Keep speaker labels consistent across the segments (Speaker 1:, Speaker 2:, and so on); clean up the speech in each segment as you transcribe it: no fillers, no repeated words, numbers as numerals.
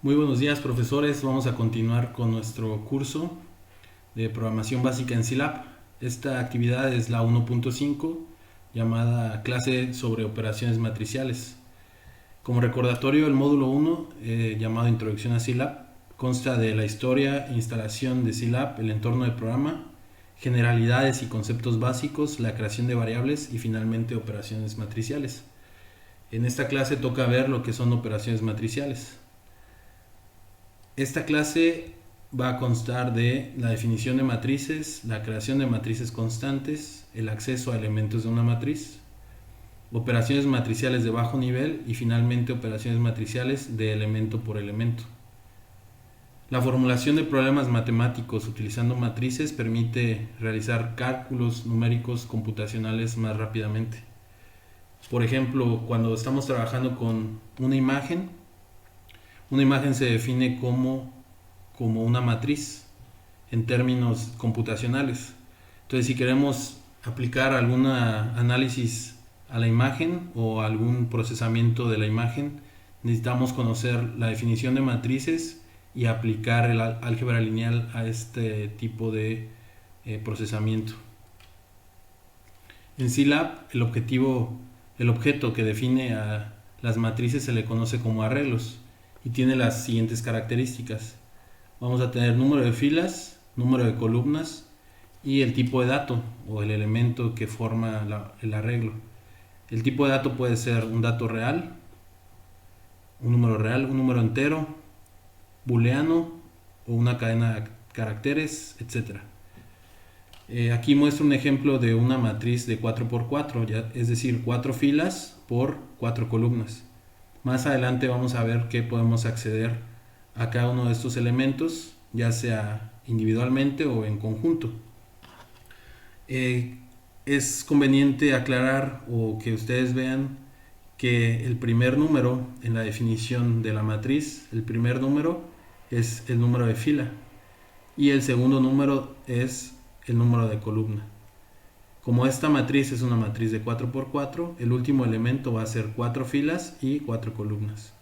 Speaker 1: Muy buenos días, profesores. Vamos a continuar con nuestro curso de programación básica en Scilab. Esta actividad es la 1.5, llamada clase sobre operaciones matriciales. Como recordatorio, el módulo 1, llamado Introducción a Scilab, consta de la historia e instalación de Scilab, el entorno de programa, generalidades y conceptos básicos, la creación de variables y finalmente operaciones matriciales. En esta clase toca ver lo que son operaciones matriciales. Esta clase va a constar de la definición de matrices, la creación de matrices constantes, el acceso a elementos de una matriz, operaciones matriciales de bajo nivel y finalmente operaciones matriciales de elemento por elemento. La formulación de problemas matemáticos utilizando matrices permite realizar cálculos numéricos computacionales más rápidamente. Por ejemplo, cuando estamos trabajando con una imagen se define como una matriz en términos computacionales. Entonces, si queremos aplicar algún análisis a la imagen o algún procesamiento de la imagen, necesitamos conocer la definición de matrices y aplicar el álgebra lineal a este tipo de procesamiento. En Scilab, el objeto que define a las matrices se le conoce como arreglos y tiene las siguientes características. Vamos a tener número de filas, número de columnas y el tipo de dato o el elemento que forma el arreglo. El tipo de dato puede ser un dato real, un número entero, booleano o una cadena de caracteres, etc. Aquí muestro un ejemplo de una matriz de 4x4, es decir, 4 filas por 4 columnas. Más adelante vamos a ver que podemos acceder a cada uno de estos elementos, ya sea individualmente o en conjunto. Es conveniente aclarar o que ustedes vean que el primer número en la definición de la matriz, el primer número es el número de fila y el segundo número es el número de columna. Como esta matriz es una matriz de 4x4, el último elemento va a ser 4 filas y 4 columnas.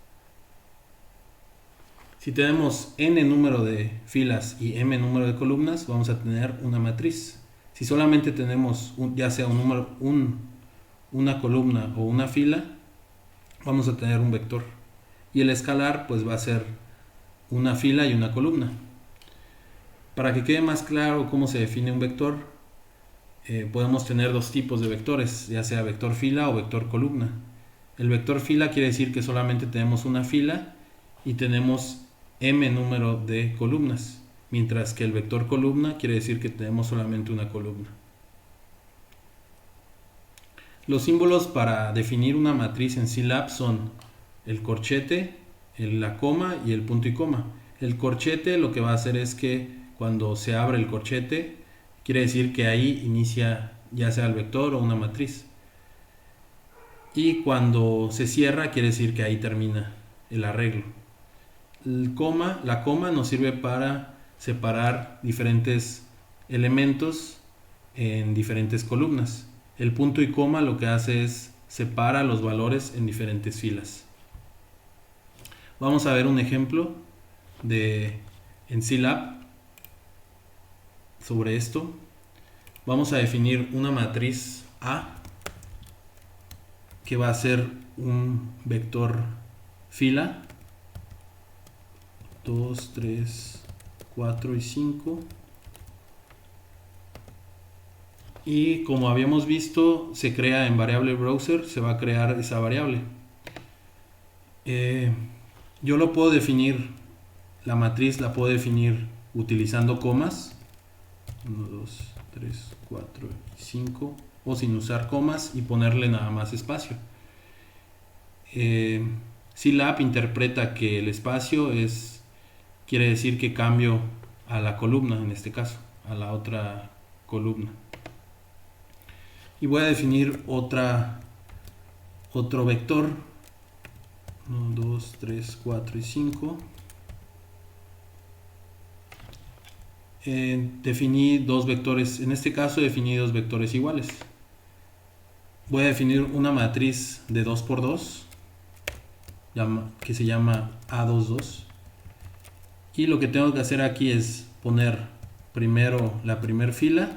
Speaker 1: Si tenemos n número de filas y m número de columnas, vamos a tener una matriz. Si solamente tenemos ya sea una columna o una fila, vamos a tener un vector. Y el escalar pues va a ser una fila y una columna. Para que quede más claro cómo se define un vector, podemos tener dos tipos de vectores, ya sea vector fila o vector columna. El vector fila quiere decir que solamente tenemos una fila y tenemos m número de columnas, mientras que el vector columna quiere decir que tenemos solamente una columna. Los símbolos para definir una matriz en Scilab son el corchete, la coma y el punto y coma. El corchete lo que va a hacer es que cuando se abre el corchete, quiere decir que ahí inicia ya sea el vector o una matriz. Y cuando se cierra, quiere decir que ahí termina el arreglo. La coma nos sirve para separar diferentes elementos en diferentes columnas. El punto y coma lo que hace es separa los valores en diferentes filas. Vamos a ver un ejemplo en Scilab sobre esto. Vamos a definir una matriz A que va a ser un vector fila 2, 3, 4 y 5. Y como habíamos visto, se crea en variable browser, se va a crear esa variable. Yo lo puedo definir, la matriz la puedo definir utilizando comas, 1, 2, 3, 4 y 5, o sin usar comas y ponerle nada más espacio. Scilab interpreta que el espacio quiere decir que cambio a la columna, en este caso, a la otra columna. Y voy a definir otro vector, 1, 2, 3, 4 y 5. Definí dos vectores, en este caso definí dos vectores iguales. Voy a definir una matriz de 2x2 que se llama A22 Y lo que tengo que hacer aquí es poner primero la primera fila,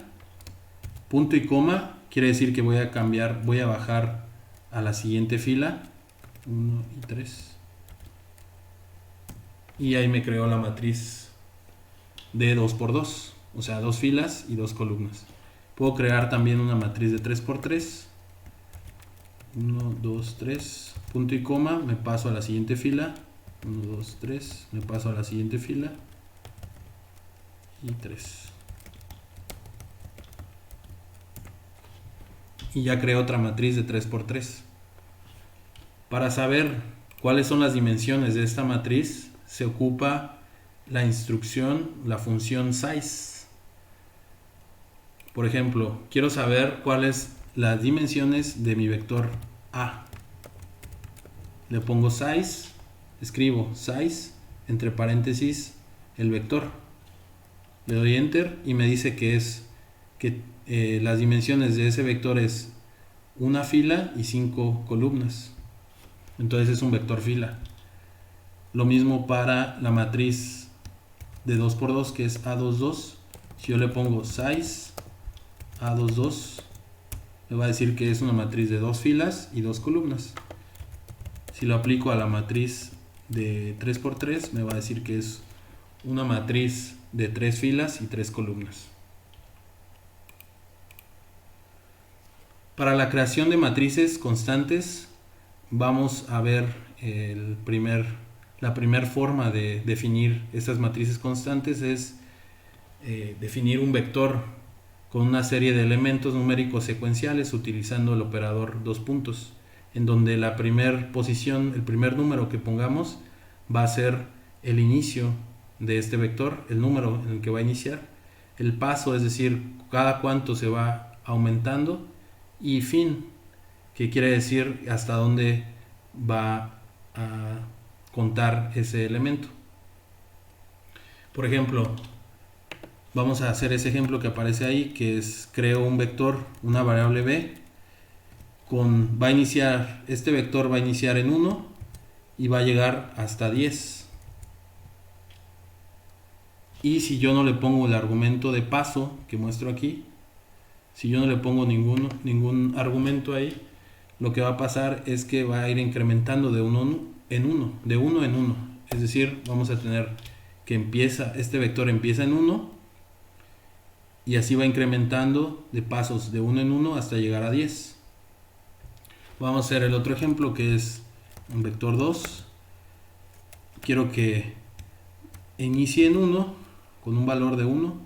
Speaker 1: punto y coma, quiere decir que voy a bajar a la siguiente fila, 1 y 3. Y ahí me creó la matriz de 2×2, o sea, 2 filas y 2 columnas. Puedo crear también una matriz de 3×3. 1, 2, 3, punto y coma, me paso a la siguiente fila. 1, 2, 3, me paso a la siguiente fila. Y 3. Y ya creo otra matriz de 3×3. Para saber cuáles son las dimensiones de esta matriz, se ocupa la instrucción, la función size. Por ejemplo, quiero saber cuáles las dimensiones de mi vector A. Le pongo size, escribo size, entre paréntesis, el vector. Le doy enter y me dice que las dimensiones de ese vector es una fila y 5 columnas. Entonces es un vector fila. Lo mismo para la matriz de 2×2, que es A22. Si yo le pongo size A22, me va a decir que es una matriz de 2 filas y 2 columnas. Si lo aplico a la matriz de 3×3, me va a decir que es una matriz de 3 filas y 3 columnas. Para la creación de matrices constantes, vamos a ver la primera forma de definir estas matrices constantes es definir un vector con una serie de elementos numéricos secuenciales utilizando el operador 2 puntos, en donde la primera posición, el primer número que pongamos va a ser el inicio de este vector, el número en el que va a iniciar, el paso, es decir, cada cuánto se va aumentando, y fin, que quiere decir hasta dónde va a contar ese elemento. Por ejemplo, vamos a hacer ese ejemplo que aparece ahí, que es creo un vector, una variable b, este vector va a iniciar en 1 y va a llegar hasta 10. Y si yo no le pongo el argumento de paso que muestro aquí, si yo no le pongo ningún argumento ahí, lo que va a pasar es que va a ir incrementando de 1 en 1. Es decir, vamos a tener que este vector empieza en 1 y así va incrementando de pasos de 1 en 1 hasta llegar a 10. Vamos a hacer el otro ejemplo, que es un vector 2. Quiero que inicie en 1 con un valor de 1,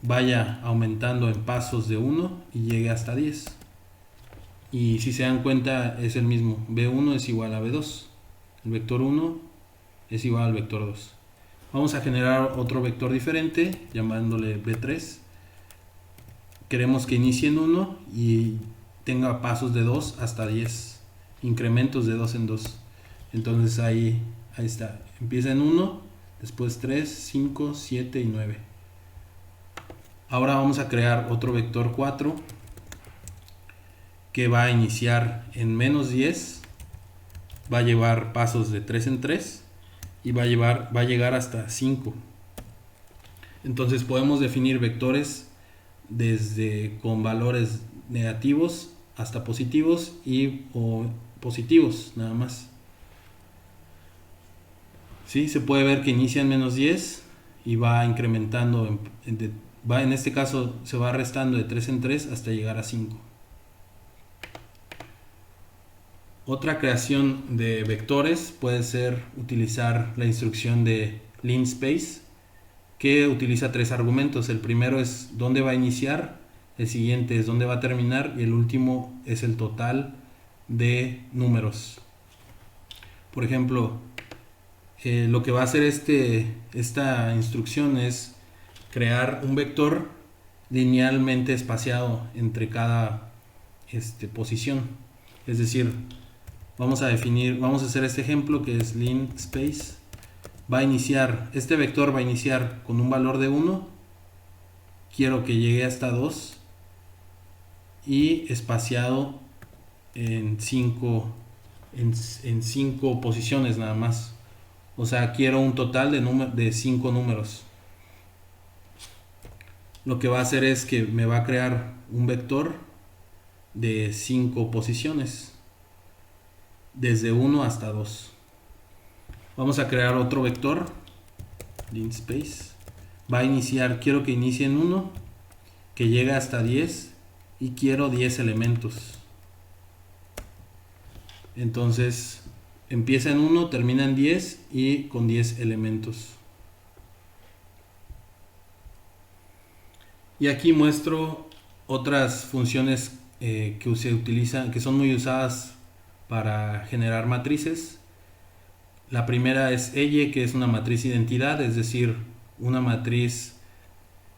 Speaker 1: vaya aumentando en pasos de 1 y llegue hasta 10. Y si se dan cuenta es el mismo, B1 es igual a B2, el vector 1 es igual al vector 2. Vamos a generar otro vector diferente llamándole B3. Queremos que inicie en 1 y tenga pasos de 2 hasta 10, incrementos de 2 en 2. Entonces ahí está, empieza en 1, después 3, 5, 7 y 9. Ahora vamos a crear otro vector 4 que va a iniciar en menos 10, va a llevar pasos de 3 en 3 y va a llegar hasta 5. Entonces podemos definir vectores desde con valores negativos hasta positivos o positivos nada más. ¿Sí? Se puede ver que inicia en menos 10 y va incrementando, en este caso se va restando de 3 en 3 hasta llegar a 5. Otra creación de vectores puede ser utilizar la instrucción de linspace, que utiliza 3 argumentos. El primero es dónde va a iniciar, el siguiente es dónde va a terminar y el último es el total de números. Por ejemplo, lo que va a hacer esta instrucción es crear un vector linealmente espaciado entre cada posición. Es decir, vamos a hacer este ejemplo que es linspace. Este vector va a iniciar con un valor de 1. Quiero que llegue hasta 2 y espaciado en 5 posiciones nada más. O sea, quiero un total de 5 números. Lo que va a hacer es que me va a crear un vector de 5 posiciones, desde 1 hasta 2. Vamos a crear otro vector, linspace. Va a iniciar, quiero que inicie en 1, que llegue hasta 10 y quiero 10 elementos. Entonces empieza en 1, termina en 10 y con 10 elementos. Y aquí muestro otras funciones que se utilizan, que son muy usadas para generar matrices. La primera es EYE, que es una matriz identidad, es decir, una matriz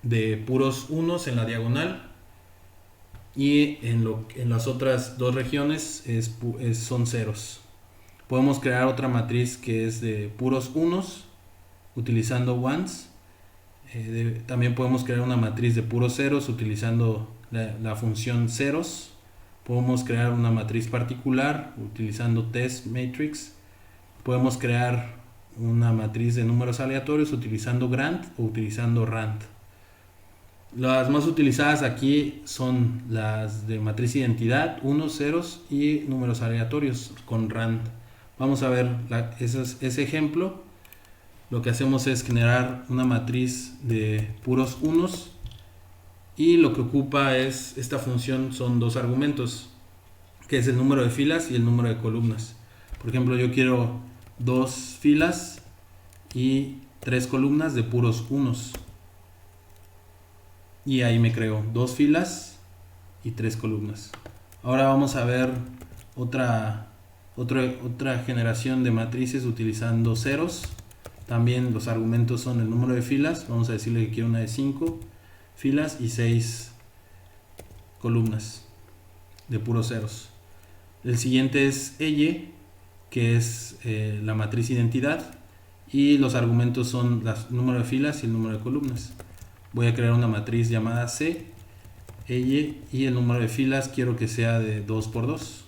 Speaker 1: de puros unos en la diagonal, y en las otras dos regiones son ceros. Podemos crear otra matriz que es de puros unos utilizando ones. También podemos crear una matriz de puros ceros utilizando la función ceros. Podemos crear una matriz particular utilizando test matrix. Podemos crear una matriz de números aleatorios utilizando grant o utilizando rand. Las más utilizadas aquí son las de matriz identidad, unos, ceros y números aleatorios con rand. Vamos a ver ese ejemplo. Lo que hacemos es generar una matriz de puros unos y lo que ocupa es esta función, son dos argumentos, que es el número de filas y el número de columnas. Por ejemplo, yo quiero 2 filas y 3 columnas de puros unos, y ahí me creo 2 filas y 3 columnas. Ahora vamos a ver otra generación de matrices utilizando ceros. También los argumentos son el número de filas. Vamos a decirle que quiero una de 5 filas y 6 columnas de puros ceros. El siguiente es EYE, que es la matriz identidad, y los argumentos son el número de filas y el número de columnas. Voy a crear una matriz llamada C, EYE, y el número de filas quiero que sea de 2 por 2.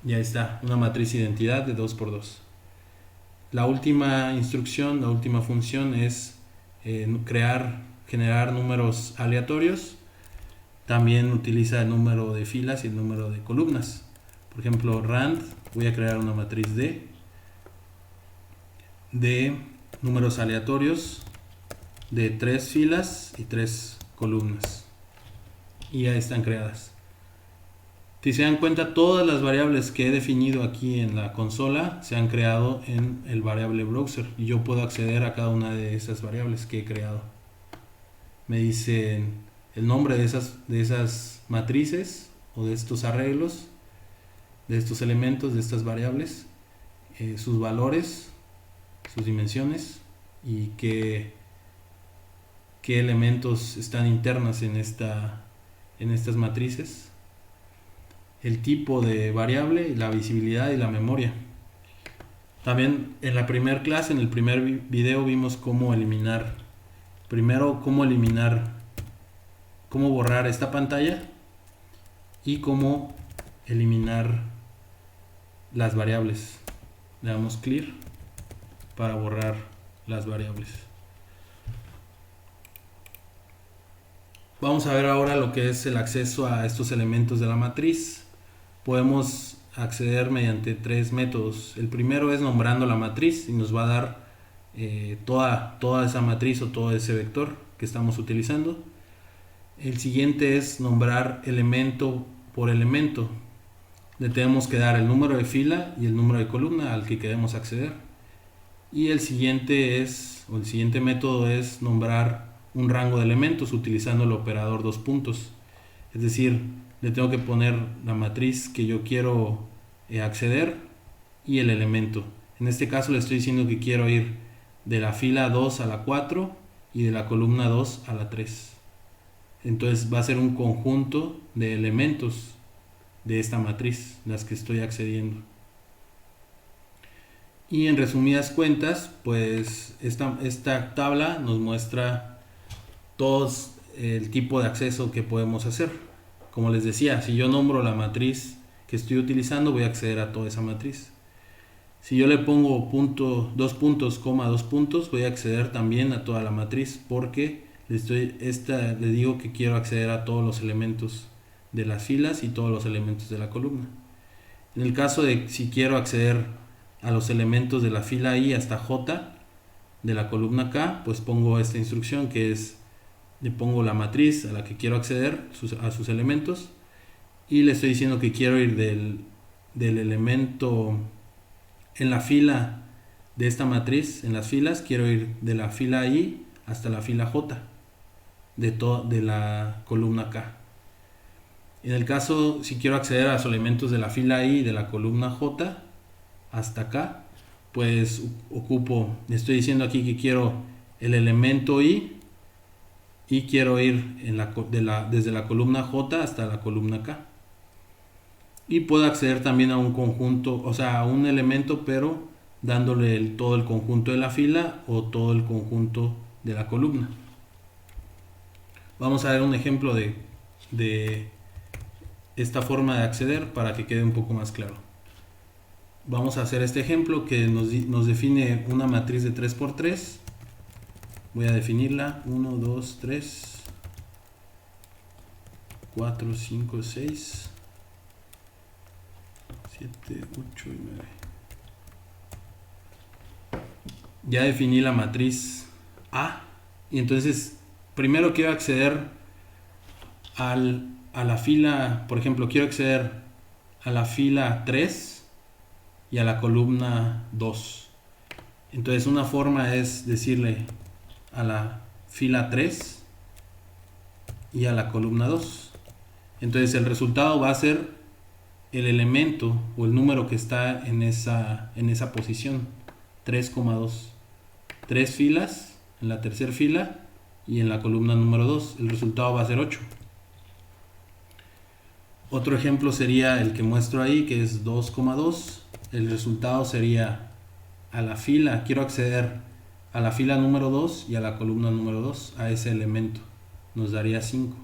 Speaker 1: Y ahí está, una matriz identidad de 2 por 2. La última instrucción, la última función es generar números aleatorios. También utiliza el número de filas y el número de columnas. Por ejemplo, rand, voy a crear una matriz de números aleatorios de 3 filas y 3 columnas. Y ya están creadas. Si se dan cuenta, todas las variables que he definido aquí en la consola se han creado en el variable browser y yo puedo acceder a cada una de esas variables que he creado. Me dicen el nombre de esas matrices o de estos arreglos, de estos elementos, de estas variables, sus valores, sus dimensiones y qué elementos están internas en estas matrices, el tipo de variable, la visibilidad y la memoria. También en la primera clase, en el primer video, vimos cómo borrar esta pantalla y cómo eliminar las variables. Le damos clear para borrar las variables. Vamos a ver ahora lo que es el acceso a estos elementos de la matriz. Podemos acceder mediante 3 métodos. El primero es nombrando la matriz y nos va a dar toda esa matriz o todo ese vector que estamos utilizando. El siguiente es nombrar elemento por elemento. Le tenemos que dar el número de fila y el número de columna al que queremos acceder. Y el siguiente método es nombrar un rango de elementos utilizando el operador 2 puntos. Es decir, le tengo que poner la matriz que yo quiero acceder y el elemento. En este caso le estoy diciendo que quiero ir de la fila 2 a la 4 y de la columna 2 a la 3. Entonces va a ser un conjunto de elementos de esta matriz, las que estoy accediendo. Y en resumidas cuentas, pues esta tabla nos muestra todos el tipo de acceso que podemos hacer. Como les decía, si yo nombro la matriz que estoy utilizando, voy a acceder a toda esa matriz. Si yo le pongo dos puntos, coma, dos puntos, voy a acceder también a toda la matriz porque le digo que quiero acceder a todos los elementos de las filas y todos los elementos de la columna. En el caso de si quiero acceder a los elementos de la fila I hasta J de la columna K, pues pongo esta instrucción que es, le pongo la matriz a la que quiero acceder, a sus elementos, y le estoy diciendo que quiero ir del elemento en la fila de esta matriz, en las filas, quiero ir de la fila I hasta la fila J de la columna K. En el caso, si quiero acceder a los elementos de la fila I de la columna J hasta acá, pues estoy diciendo aquí que quiero el elemento I y quiero ir desde la columna J hasta la columna K. Y puedo acceder también a un conjunto, o sea, a un elemento, pero dándole todo el conjunto de la fila o todo el conjunto de la columna. Vamos a ver un ejemplo de esta forma de acceder para que quede un poco más claro. Vamos a hacer este ejemplo que nos define una matriz de 3×3. Voy a definirla: 1, 2, 3, 4, 5, 6, 7, 8 y 9. Ya definí la matriz A y entonces primero quiero acceder a la fila, por ejemplo, quiero acceder a la fila 3 y a la columna 2. Entonces una forma es decirle a la fila 3 y a la columna 2. Entonces el resultado va a ser el elemento o el número que está en esa posición, 3,2. 3 filas en la tercera fila y en la columna número 2. El resultado va a ser 8. Otro ejemplo sería el que muestro ahí, que es 2,2. El resultado sería a la fila, quiero acceder a la fila número 2 y a la columna número 2, a ese elemento. Nos daría 5.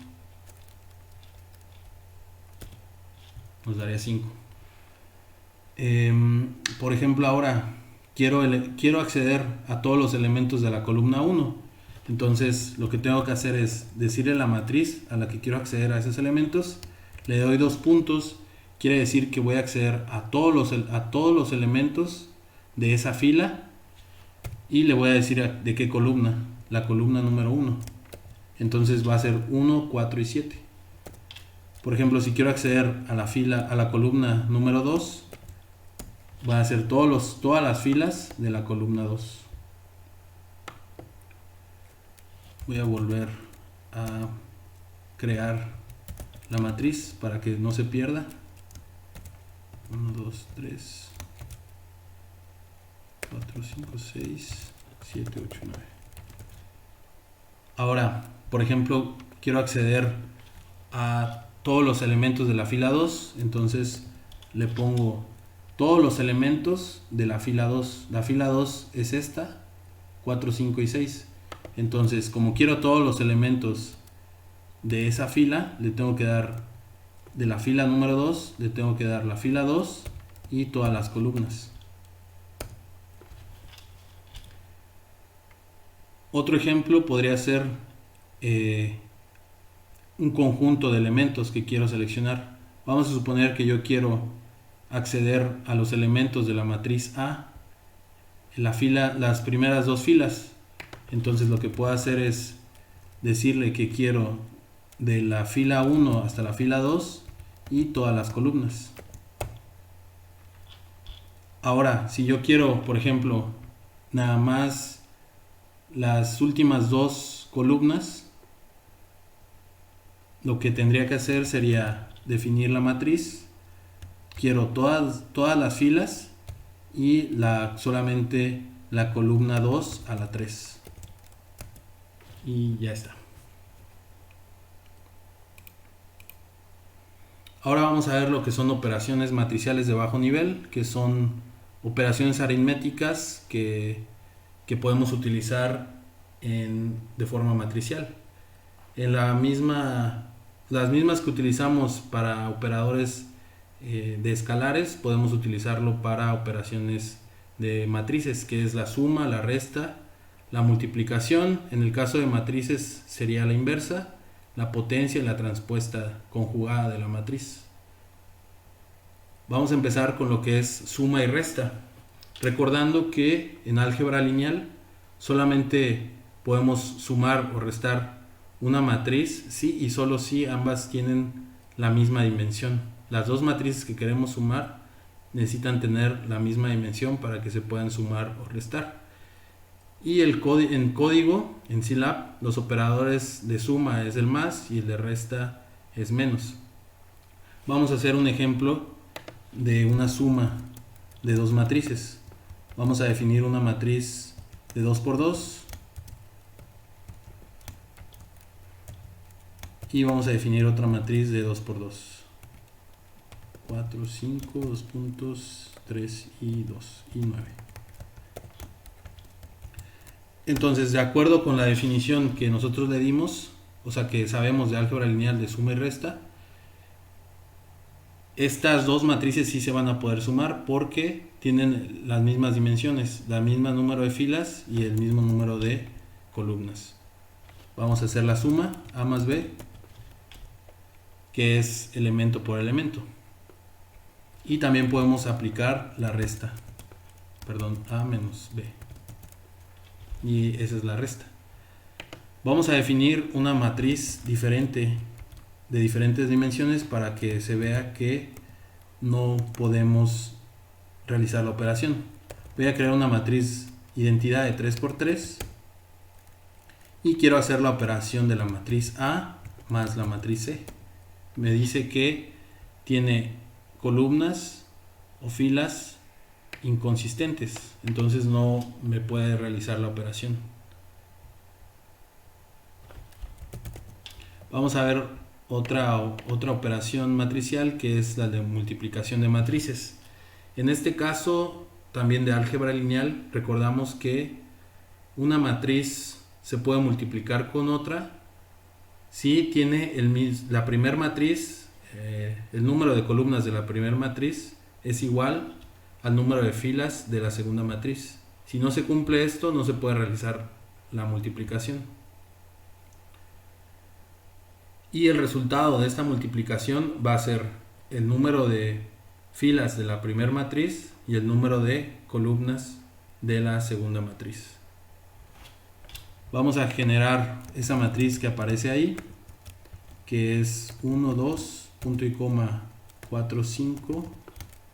Speaker 1: Por ejemplo, ahora quiero acceder a todos los elementos de la columna 1. Entonces lo que tengo que hacer es decirle la matriz a la que quiero acceder a esos elementos. Le doy 2 puntos, quiere decir que voy a acceder a todos los elementos de esa fila y le voy a decir de qué columna, la columna número 1. Entonces va a ser 1, 4 y 7. Por ejemplo, si quiero acceder a la columna número 2, va a ser todas las filas de la columna 2. Voy a volver a crear la matriz para que no se pierda. 1, 2, 3, 4, 5, 6, 7, 8, 9. Ahora, por ejemplo, quiero acceder a todos los elementos de la fila 2, entonces le pongo todos los elementos de la fila 2. La fila 2 es esta, 4, 5 y 6. Entonces, como quiero todos los elementos de esa fila, le tengo que dar de la fila número 2, le tengo que dar la fila 2 y todas las columnas. Otro ejemplo podría ser un conjunto de elementos que quiero seleccionar. Vamos a suponer que yo quiero acceder a los elementos de la matriz A en las primeras 2 filas. Entonces lo que puedo hacer es decirle que quiero de la fila 1 hasta la fila 2 y todas las columnas. Ahora, si yo quiero, por ejemplo, nada más las últimas 2 columnas, lo que tendría que hacer sería definir la matriz. Quiero todas las filas y solamente la columna 2 a la 3. Y ya está. Ahora vamos a ver lo que son operaciones matriciales de bajo nivel, que son operaciones aritméticas que podemos utilizar de forma matricial. Las mismas que utilizamos para operadores de escalares, podemos utilizarlo para operaciones de matrices, que es la suma, la resta, la multiplicación. En el caso de matrices sería la inversa, la potencia y la transpuesta conjugada de la matriz. Vamos a empezar con lo que es suma y resta, recordando que en álgebra lineal solamente podemos sumar o restar una matriz si y solo si ambas tienen la misma dimensión. Las dos matrices que queremos sumar necesitan tener la misma dimensión para que se puedan sumar o restar. Y en código, en Scilab, los operadores de suma es el más y el de resta es menos. Vamos a hacer un ejemplo de una suma de dos matrices. Vamos a definir una matriz de 2 por 2 y vamos a definir otra matriz de 2 por 2. 4, 5, 2 puntos, 3 y 2 y 9. Entonces, de acuerdo con la definición que nosotros le dimos, o sea que sabemos de álgebra lineal de suma y resta, estas dos matrices sí se van a poder sumar porque tienen las mismas dimensiones, la misma número de filas y el mismo número de columnas. Vamos a hacer la suma A más B, que es elemento por elemento. Y también podemos aplicar la resta, A menos B. Y esa es la resta. Vamos a definir una matriz diferente, de diferentes dimensiones, para que se vea que no podemos realizar la operación. Voy a crear una matriz identidad de 3 por 3 y quiero hacer la operación de la matriz A más la matriz C. Me dice que tiene columnas o filas inconsistentes, entonces no me puede realizar la operación. Vamos a ver otra operación matricial, que es la de multiplicación de matrices. En este caso, también de álgebra lineal, recordamos que una matriz se puede multiplicar con otra si tiene la primera matriz, el número de columnas de la primera matriz es igual al número de filas de la segunda matriz. Si no se cumple esto, no se puede realizar la multiplicación. Y el resultado de esta multiplicación va a ser el número de filas de la primera matriz y el número de columnas de la segunda matriz. Vamos a generar esa matriz que aparece ahí, que es 1, 2, punto y coma, 4, 5,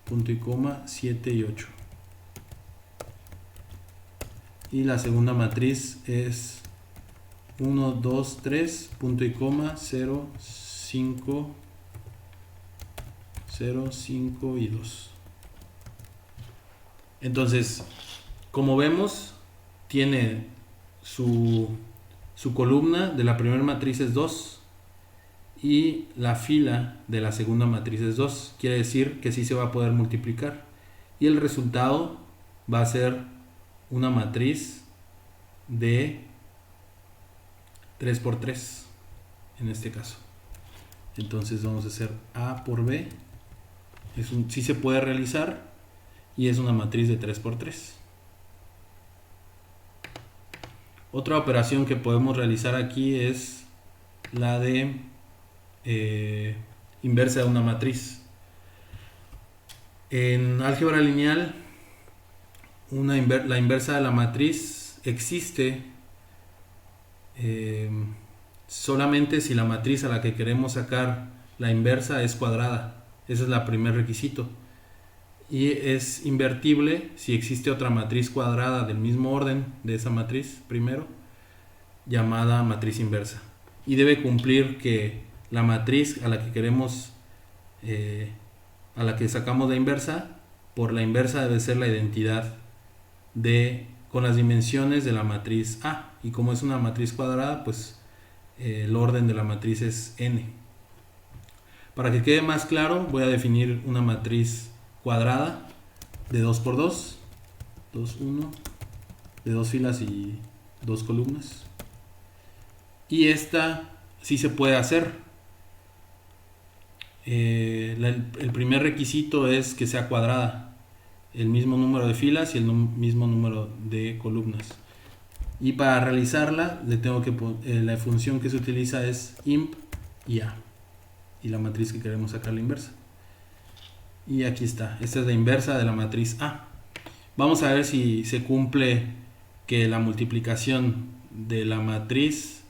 Speaker 1: punto y coma, 7 y 8. Y la segunda matriz es 1, 2, 3, punto y coma, 0, 5, 0, 5 y 2. Entonces, como vemos, tiene su columna de la primera matriz es 2 y la fila de la segunda matriz es 2. Quiere decir que sí se va a poder multiplicar. Y el resultado va a ser una matriz de 3 por 3 en este caso. Entonces vamos a hacer A por B. Sí se puede realizar y es una matriz de 3 por 3. Otra operación que podemos realizar aquí es la de inversa de una matriz. En álgebra lineal, la inversa de la matriz existe solamente si la matriz a la que queremos sacar la inversa es cuadrada. Ese es el primer requisito. Y es invertible si existe otra matriz cuadrada del mismo orden de esa matriz primero, llamada matriz inversa. Y debe cumplir que la matriz a la que queremos, a la que sacamos la inversa, por la inversa debe ser la identidad con las dimensiones de la matriz A. Y como es una matriz cuadrada, pues el orden de la matriz es n. Para que quede más claro, voy a definir una matriz cuadrada de 2 por 2, 2, 1, de 2 filas y 2 columnas. Y esta sí se puede hacer. El primer requisito es que sea cuadrada. el mismo número de filas y el mismo número de columnas. Y para realizarla le tengo que la función que se utiliza es imp y a, y la matriz que queremos sacar la inversa. Y aquí está, esta es la inversa de la matriz A. Vamos a ver si se cumple que la multiplicación de la matriz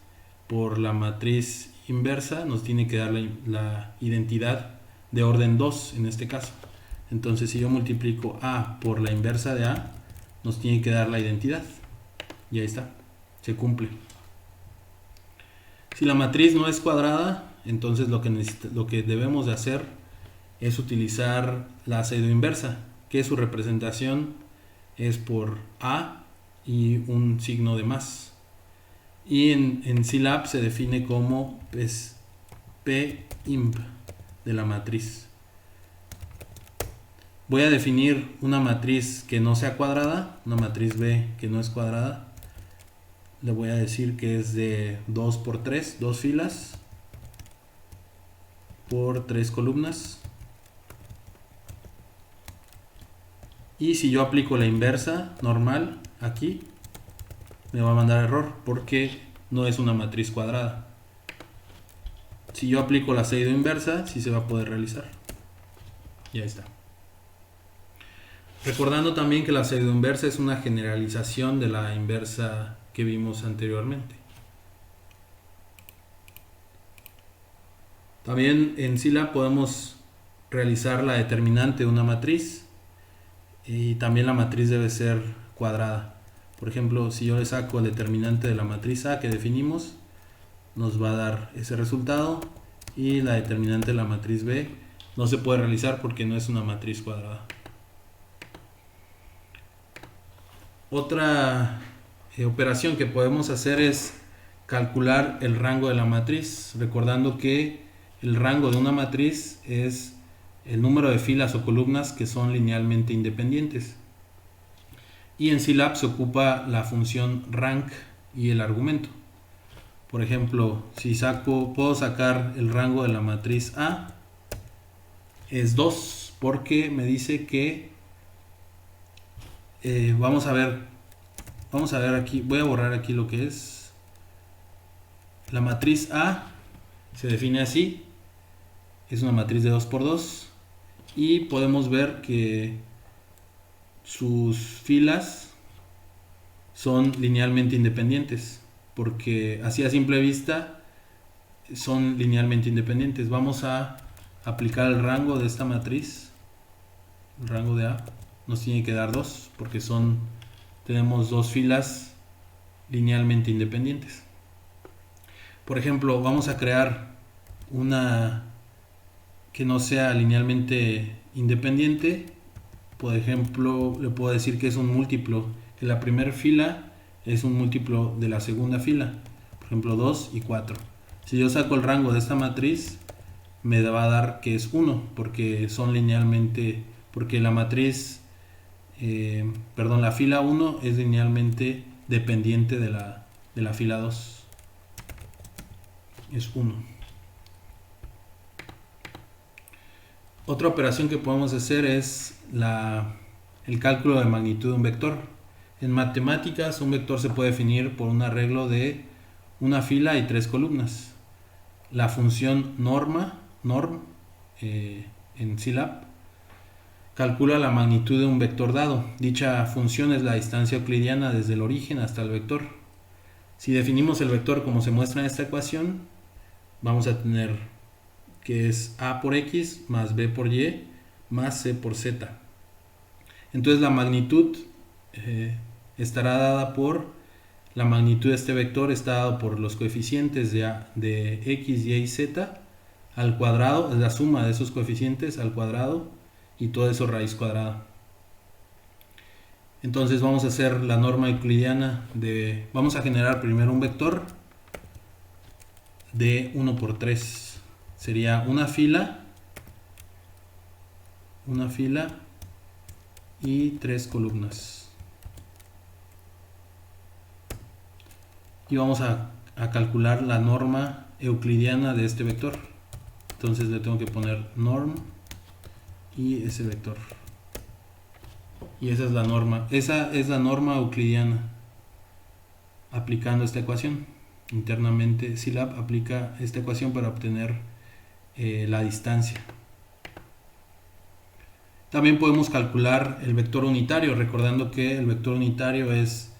Speaker 1: por la matriz inversa nos tiene que dar la identidad de orden 2 en este caso. Entonces si yo multiplico A por la inversa de A, nos tiene que dar la identidad. Y ahí está, se cumple. Si la matriz no es cuadrada, entonces lo que debemos de hacer es utilizar la pseudoinversa, que su representación es por A y un signo de más. Y en Scilab se define como P-imp de la matriz. Voy a definir una matriz que no sea cuadrada, una matriz B que no es cuadrada. Le voy a decir que es de 2 por 3, 2 filas por 3 columnas. Y si yo aplico la inversa normal aquí, me va a mandar error porque no es una matriz cuadrada. Si yo aplico la pseudo inversa, sí se va a poder realizar. Y ahí está. Recordando también que la pseudo inversa es una generalización de la inversa que vimos anteriormente. También en Scilab podemos realizar la determinante de una matriz y también la matriz debe ser cuadrada. Por ejemplo, si yo le saco el determinante de la matriz A que definimos, nos va a dar ese resultado, y la determinante de la matriz B no se puede realizar porque no es una matriz cuadrada. Otra operación que podemos hacer es calcular el rango de la matriz, recordando que el rango de una matriz es el número de filas o columnas que son linealmente independientes. Y en Scilab se ocupa la función rank y el argumento. Por ejemplo, si puedo sacar el rango de la matriz A, es 2, porque me dice que vamos a ver aquí, voy a borrar aquí lo que es la matriz A. Se define así, es una matriz de 2 por 2, y podemos ver que sus filas son linealmente independientes, porque así a simple vista son linealmente independientes. Vamos a aplicar el rango de esta matriz. El rango de A nos tiene que dar 2, porque tenemos dos filas linealmente independientes. Por ejemplo, vamos a crear una que no sea linealmente independiente. Por ejemplo, le puedo decir que es un múltiplo, que la primera fila es un múltiplo de la segunda fila. Por ejemplo, 2 y 4. Si yo saco el rango de esta matriz, me va a dar que es 1, porque son linealmente, porque la matriz, la fila 1 es linealmente dependiente de la fila 2. Es 1. Otra operación que podemos hacer es el cálculo de magnitud de un vector. En matemáticas, un vector se puede definir por un arreglo de una fila y 3 columnas. La función norm en Scilab calcula la magnitud de un vector dado. Dicha función es la distancia euclidiana desde el origen hasta el vector. Si definimos el vector como se muestra en esta ecuación, vamos a tener que es A por X más B por Y más C por Z. Entonces la magnitud estará dada por la magnitud de este vector, está dado por los coeficientes de X, Y y Z al cuadrado, es la suma de esos coeficientes al cuadrado, y todo eso raíz cuadrada. Entonces vamos a hacer la norma euclidiana vamos a generar primero un vector de 1 por 3. Sería una fila y 3 columnas. Y vamos a calcular la norma euclidiana de este vector. Entonces le tengo que poner norm y ese vector. Y esa es la norma euclidiana aplicando esta ecuación. Internamente Scilab aplica esta ecuación para obtener la distancia. También podemos calcular el vector unitario, recordando que el vector unitario es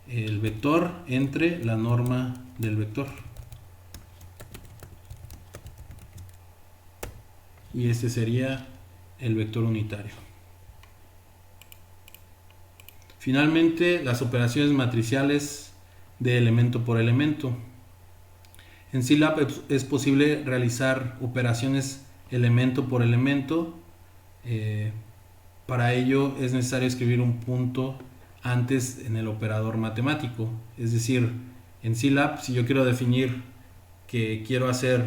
Speaker 1: el vector entre la norma del vector. Y este sería el vector unitario. Finalmente, las operaciones matriciales de elemento por elemento. En Scilab es posible realizar operaciones elemento por elemento. Para ello es necesario escribir un punto antes en el operador matemático. Es decir, en Scilab, si yo quiero definir que quiero hacer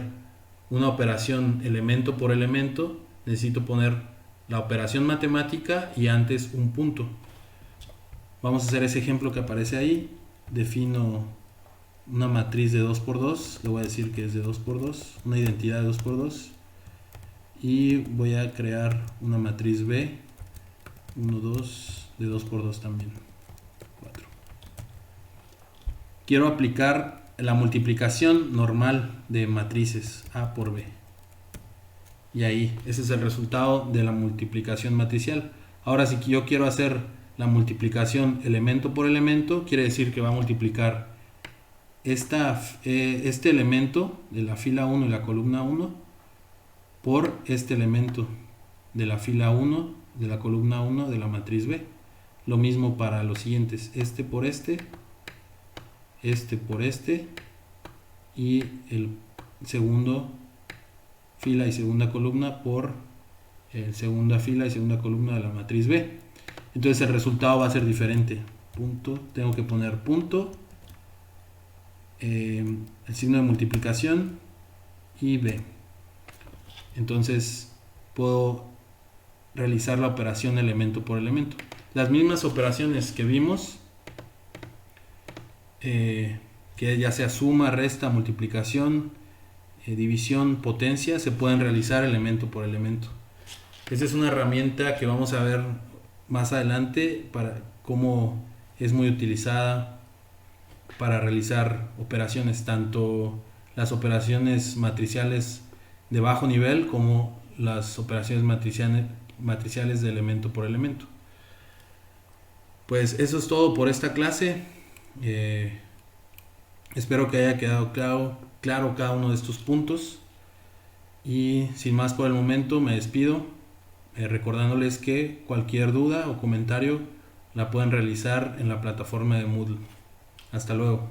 Speaker 1: una operación elemento por elemento, necesito poner la operación matemática y antes un punto. Vamos a hacer ese ejemplo que aparece ahí. Defino una matriz de 2×2, le voy a decir que es de 2×2, una identidad de 2×2, y voy a crear una matriz B, 1, 2, de 2×2 también, 4. Quiero aplicar la multiplicación normal de matrices A por B. Y ahí, ese es el resultado de la multiplicación matricial. Ahora, si yo quiero hacer la multiplicación elemento por elemento, quiere decir que va a multiplicar este elemento de la fila 1 y la columna 1 por este elemento de la fila 1 de la columna 1 de la matriz B. Lo mismo para los siguientes, este por este por este, y el segundo fila y segunda columna por el segunda fila y segunda columna de la matriz B. Entonces el resultado va a ser diferente. Punto, tengo que poner punto, el signo de multiplicación y B. Entonces puedo realizar la operación elemento por elemento. Las mismas operaciones que vimos, que ya sea suma, resta, multiplicación, división, potencia, se pueden realizar elemento por elemento. Esta es una herramienta que vamos a ver más adelante para cómo es muy utilizada para realizar operaciones, tanto las operaciones matriciales de bajo nivel como las operaciones matriciales de elemento por elemento. Pues eso es todo por esta clase. Espero que haya quedado claro cada uno de estos puntos, y sin más por el momento me despido, recordándoles que cualquier duda o comentario la pueden realizar en la plataforma de Moodle. Hasta luego.